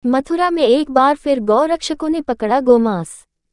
मथुरा में एक बार फिर गौरक्षकों ने पकड़ा गोमांस।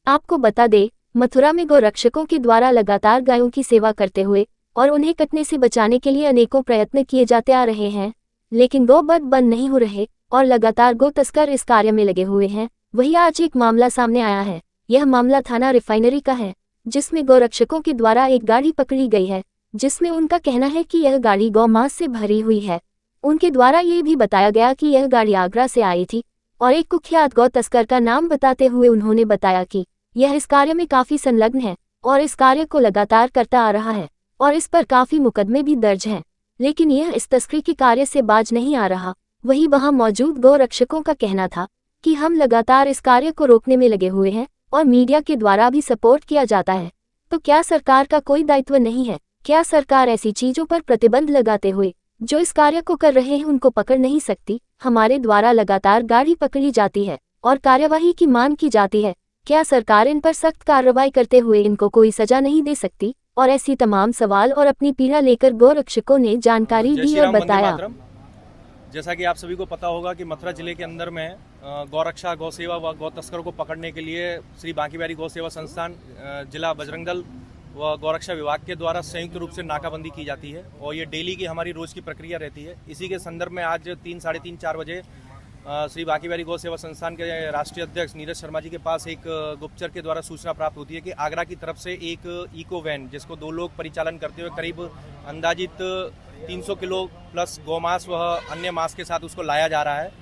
आपको बता दें, मथुरा में गौरक्षकों के द्वारा लगातार गायों की सेवा करते हुए और उन्हें कटने से बचाने के लिए अनेकों प्रयत्न किए जाते आ रहे हैं, लेकिन गौवध बंद नहीं हो रहे और लगातार गौ तस्कर इस कार्य में लगे हुए हैं। वही आज एक मामला सामने आया है। यह मामला थाना रिफाइनरी का है, जिसमें गौरक्षकों के द्वारा एक गाड़ी पकड़ी गई है, जिसमें उनका कहना है कि यह गाड़ी गौमांस से भरी हुई है। उनके द्वारा ये भी बताया गया कि यह गाड़ी आगरा से आई थी और एक कुख्यात गौ तस्कर का नाम बताते हुए उन्होंने बताया कि यह इस कार्य में काफी संलग्न है और इस कार्य को लगातार करता आ रहा है और इस पर काफी मुकदमे भी दर्ज हैं, लेकिन यह इस तस्करी के कार्य से बाज नहीं आ रहा। वहीं वहां मौजूद गौ रक्षकों का कहना था कि हम लगातार इस कार्य को रोकने में लगे हुए हैं और मीडिया के द्वारा भी सपोर्ट किया जाता है। तो क्या सरकार का कोई दायित्व नहीं है? क्या सरकार ऐसी चीजों पर प्रतिबंध लगाते हुए जो इस कार्य को कर रहे हैं उनको पकड़ नहीं सकती? हमारे द्वारा लगातार गाड़ी पकड़ी जाती है और कार्यवाही की मांग की जाती है। क्या सरकार इन पर सख्त कार्रवाई करते हुए इनको कोई सजा नहीं दे सकती? और ऐसी तमाम सवाल और अपनी पीड़ा लेकर गौरक्षकों ने जानकारी दी और बताया। जैसा कि आप सभी को पता होगा कि मथुरा जिले के अंदर में गौरक्षा, गौ सेवा व गौ तस्करों को पकड़ने के लिए श्री बांकी बिहारी गौ सेवा संस्थान, जिला बजरंग दल व गौरक्षा विभाग के द्वारा संयुक्त रूप से नाकाबंदी की जाती है और ये डेली की हमारी रोज की प्रक्रिया रहती है। इसी के संदर्भ में आज 3, साढ़े 3, 4 बजे श्री बांकी बिहारी गौ सेवा संस्थान के राष्ट्रीय अध्यक्ष नीरज शर्मा जी के पास एक गुप्तचर के द्वारा सूचना प्राप्त होती है कि आगरा की तरफ से एक इको वैन, जिसको 2 लोग परिचालन करते हुए करीब अंदाजित 300 किलो प्लस गौमांस व अन्य मांस के साथ उसको लाया जा रहा है।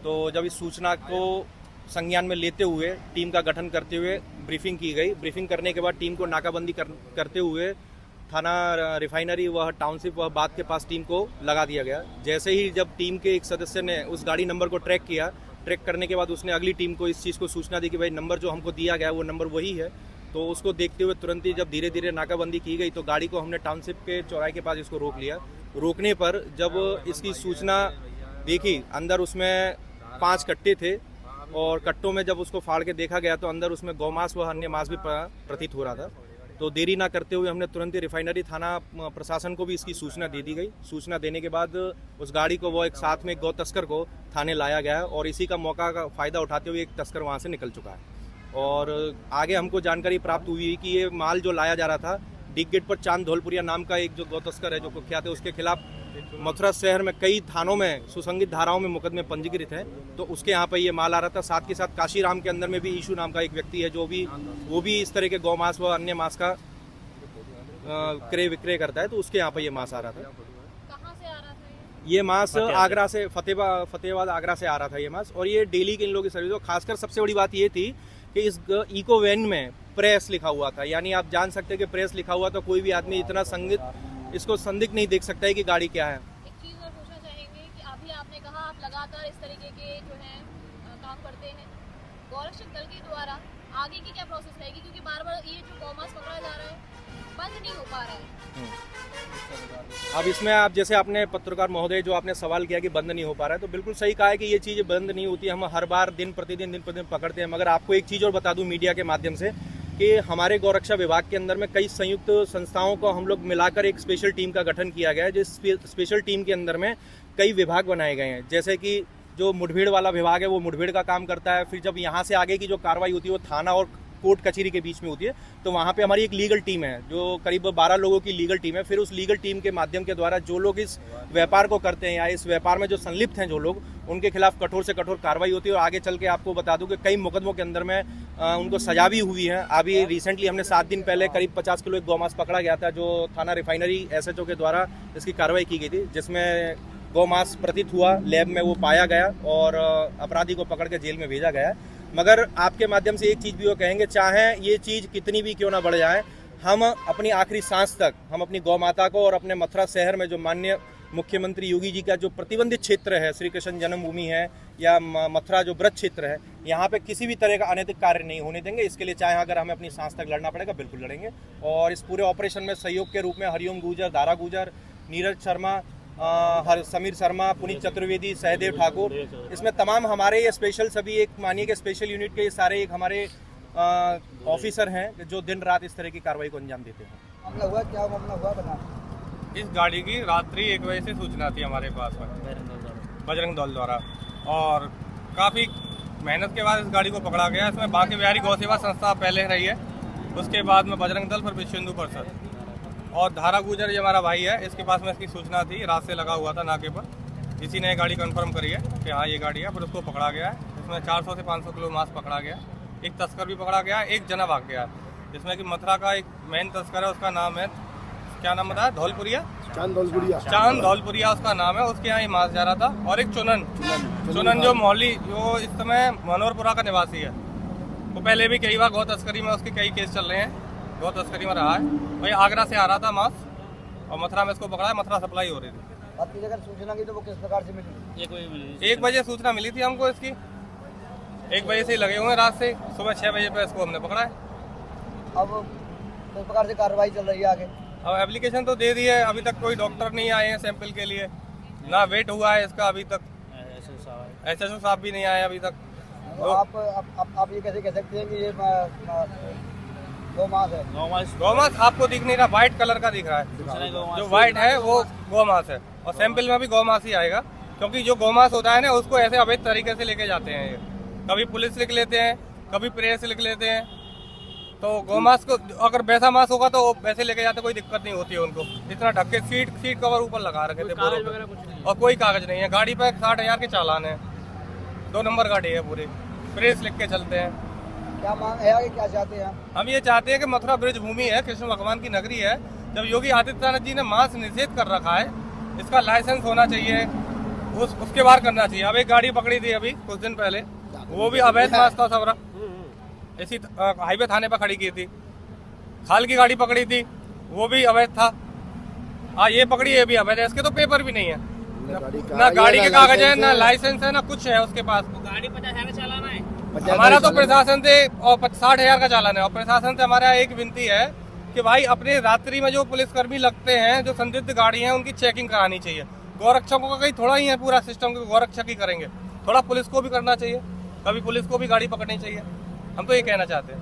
तो जब इस सूचना को संज्ञान में लेते हुए टीम का गठन करते हुए ब्रीफिंग की गई। ब्रीफिंग करने के बाद टीम को नाकाबंदी करते हुए थाना रिफाइनरी व टाउनशिप व बाग के पास टीम को लगा दिया गया। जैसे ही जब टीम के एक सदस्य ने उस गाड़ी नंबर को ट्रैक किया, ट्रैक करने के बाद उसने अगली टीम को इस चीज़ को सूचना दी कि भाई नंबर जो हमको दिया गया वो नंबर वही है। तो उसको देखते हुए तुरंत ही जब धीरे धीरे नाकाबंदी की गई तो गाड़ी को हमने टाउनशिप के चौराहे के पास इसको रोक लिया। रोकने पर जब इसकी सूचना देखी, अंदर उसमें 5 कट्टे थे और कट्टों में जब उसको फाड़ के देखा गया तो अंदर उसमें गौमांस व अन्य मांस भी प्रतीत हो रहा था। तो देरी ना करते हुए हमने तुरंत ही रिफाइनरी थाना प्रशासन को भी इसकी सूचना दे दी गई। सूचना देने के बाद उस गाड़ी को वो एक साथ में एक गौ तस्कर को थाने लाया गया है और इसी का मौका का फ़ायदा उठाते हुए एक तस्कर वहाँ से निकल चुका है। और आगे हमको जानकारी प्राप्त हुई कि ये माल जो लाया जा रहा था, डिग गेट पर चांद धौलपुरिया नाम का एक जो गौ तस्कर है जो कुख्यात है, उसके खिलाफ मथुरा शहर में कई थानों में सुसंगित धाराओं में मुकदमे पंजीकृत हैं। तो उसके यहाँ पर ये माल आ रहा था। साथ के साथ काशीराम के अंदर में भी ईशू नाम का एक व्यक्ति है जो भी वो भी इस तरह के गौमांस व अन्य मांस का क्रय विक्रय करता है। तो उसके यहाँ पर ये मांस आ रहा था। कहाँ से आ रहा था ये मांस आगरा से, फतेहाबाद आगरा से आ रहा था ये मांस। और ये डेली के इन लोगों की सर्विस। और खासकर सबसे बड़ी बात ये थी कि इस इको वैन में प्रेस लिखा हुआ था। यानी आप जान सकते हैं कि प्रेस लिखा हुआ तो कोई भी आदमी इतना इसको संदिग्ध नहीं देख सकता है कि गाड़ी क्या है। एक चीज और पूछना चाहेंगे कि अभी आपने कहा आप लगातार इस तरीके के जो है काम करते हैं, गौरक्षक दल के द्वारा आगे की क्या प्रोसेस रहेगी? क्योंकि बार बार ये जो गौमांस पकड़ा जा रहा है बंद नहीं हो पा रहा है। अब इसमें आप जैसे आपने पत्रकार महोदय जो आपने सवाल किया कि बंद नहीं हो पा रहा है, तो बिल्कुल सही कहा है कि ये चीज़ बंद नहीं होती। हम हर बार दिन प्रतिदिन पकड़ते हैं। मगर आपको एक चीज़ और बता दूं मीडिया के माध्यम से कि हमारे गौरक्षा विभाग के अंदर में कई संयुक्त संस्थाओं को हम लोग मिलाकर एक स्पेशल टीम का गठन किया गया है। जिस स्पेशल टीम के अंदर में कई विभाग बनाए गए हैं। जैसे कि जो मुठभेड़ वाला विभाग है वो मुठभेड़ का काम करता है। फिर जब यहाँ से आगे की जो कार्रवाई होती है वो थाना और कोर्ट कचहरी के बीच में होती है। तो वहाँ पे हमारी एक लीगल टीम है जो करीब 12 लोगों की लीगल टीम है। फिर उस लीगल टीम के माध्यम के द्वारा जो लोग इस व्यापार को करते हैं या इस व्यापार में जो संलिप्त हैं जो लोग, उनके खिलाफ कठोर से कठोर कार्रवाई होती है। और आगे चल के आपको बता दूं कि कई मुकदमों के अंदर में उनको सजा भी हुई है। अभी रिसेंटली हमने 7 दिन पहले करीब 50 किलो एक गौमांस पकड़ा गया था जो थाना रिफाइनरी SHO के द्वारा इसकी कार्रवाई की गई थी, जिसमें गौमांस प्रतीत हुआ, लैब में वो पाया गया और अपराधी को पकड़ के जेल में भेजा गया। मगर आपके माध्यम से एक चीज़ भी वो कहेंगे, चाहे ये चीज़ कितनी भी क्यों ना बढ़ जाए, हम अपनी आखिरी सांस तक हम अपनी गौ माता को और अपने मथुरा शहर में जो माननीय मुख्यमंत्री योगी जी का जो प्रतिबंधित क्षेत्र है, श्री कृष्ण जन्मभूमि है या मथुरा जो व्रत क्षेत्र है, यहाँ पे किसी भी तरह का अनैतिक कार्य नहीं होने देंगे। इसके लिए चाहे अगर हमें अपनी सांस तक लड़ना पड़ेगा बिल्कुल लड़ेंगे। और इस पूरे ऑपरेशन में सहयोग के रूप में हरिओम गुजर, दारा गुजर, नीरज शर्मा, समीर शर्मा, पुनीत चतुर्वेदी, सहदेव ठाकुर, इसमें तमाम हमारे ये स्पेशल सभी एक मानिए के स्पेशल यूनिट के सारे एक हमारे ऑफिसर हैं जो दिन रात इस तरह की कार्रवाई को अंजाम देते हैं। मामला हुआ क्या मामला हुआ बता। इस गाड़ी की रात्रि 1 बजे से सूचना थी हमारे पास में बजरंग दल द्वारा। और काफ़ी मेहनत के बाद इस गाड़ी को पकड़ा गया। इसमें बांके बिहारी गौ सेवा संस्था पहले रही है, उसके बाद में बजरंग दल, फिर विश्व हिंदू परिषद और धारा गुजर, ये हमारा भाई है, इसके पास में इसकी सूचना थी, रात से लगा हुआ था नाके पर। इसी ने गाड़ी कंफर्म करी है कि हाँ ये गाड़ी है, फिर उसको पकड़ा गया है। इसमें 400 से 500 किलो मांस पकड़ा गया, एक तस्कर भी पकड़ा गया, एक जना भाग गया। जिसमें कि मथुरा का एक मेन तस्कर है, उसका नाम है, क्या नाम बताया, धौलपुरिया, चांद धौलपुरिया उसका नाम है। उसके यहाँ ये मांस जा रहा था। और एक चुनन जो मोहल्ली, जो इस समय मनोहरपुरा का निवासी है, वो पहले भी कई बार गौ तस्करी में उसके कई केस चल रहे हैं, गौ तस्करी में रहा है। वही आगरा से आ रहा था मांस और मथुरा में इसको पकड़ा है, मथुरा सप्लाई हो रही थी। आपकी जगह सूचना की तो वो किस प्रकार से मिली? 1 बजे सूचना मिली थी हमको इसकी, 1 बजे से ही लगे हुए हैं रात से, सुबह 6 बजे पे इसको हमने पकड़ा है। अब किस प्रकार से कार्रवाई चल रही है आगे? अब एप्लीकेशन तो दे दी है, अभी तक कोई डॉक्टर नहीं आए हैं सैंपल के लिए, ना वेट हुआ है इसका अभी तक, SHO साहब भी नहीं आए अभी तक। तो आप ये कैसे कह सकते हैं कि ये गौ मांस है? गौमांस आपको दिख नहीं रहा, व्हाइट कलर का दिख रहा है, जो व्हाइट है वो गौमांस है। और सैंपल में भी गौमांस ही आएगा, क्योंकि जो गौमांस होता है ना उसको ऐसे अवैध तरीके से लेके जाते हैं। ये कभी पुलिस लिख लेते हैं, कभी प्रेस लिख लेते हैं। तो गौमांस को अगर वैसा मांस होगा तो वैसे लेके जाते, कोई दिक्कत नहीं होती है उनको। इतना ढक के सीट कवर ऊपर लगा रखे थे और कोई कागज नहीं है। गाड़ी पे 60,000 के चालान है, 2 नंबर गाड़ी है पूरी, प्रेस लिख के चलते हैं। क्या मांग है आगे, क्या चाहते हैं? हम ये चाहते हैं कि मथुरा ब्रज भूमि है, कृष्ण भगवान की नगरी है। जब योगी आदित्यनाथ जी ने मांस निषेध कर रखा है, इसका लाइसेंस होना चाहिए, उसके बाहर करना चाहिए। अब एक गाड़ी पकड़ी थी अभी कुछ दिन पहले, वो भी अवैध मांस था सबरा, इसी हाईवे थाने पर खड़ी की थी। खाल की गाड़ी पकड़ी थी, वो भी अवैध था। ये पकड़ी, ये भी अवैध है। इसके तो पेपर भी नहीं है, ना गाड़ी के कागज है, ना लाइसेंस है, ना कुछ है उसके पास। गाड़ी 50,000 का चालान है। हमारा तो प्रशासन से और 60,000 का चालान है। और प्रशासन से हमारा एक विनती है कि भाई अपने रात्रि में जो पुलिसकर्मी लगते हैं, जो संदिग्ध गाड़ी हैं, उनकी चेकिंग करानी चाहिए। गौरक्षकों का कहीं थोड़ा ही है पूरा सिस्टम कि गौरक्षक ही करेंगे, थोड़ा पुलिस को भी करना चाहिए, कभी पुलिस को भी गाड़ी पकड़नी चाहिए। हम तो ये कहना चाहते हैं।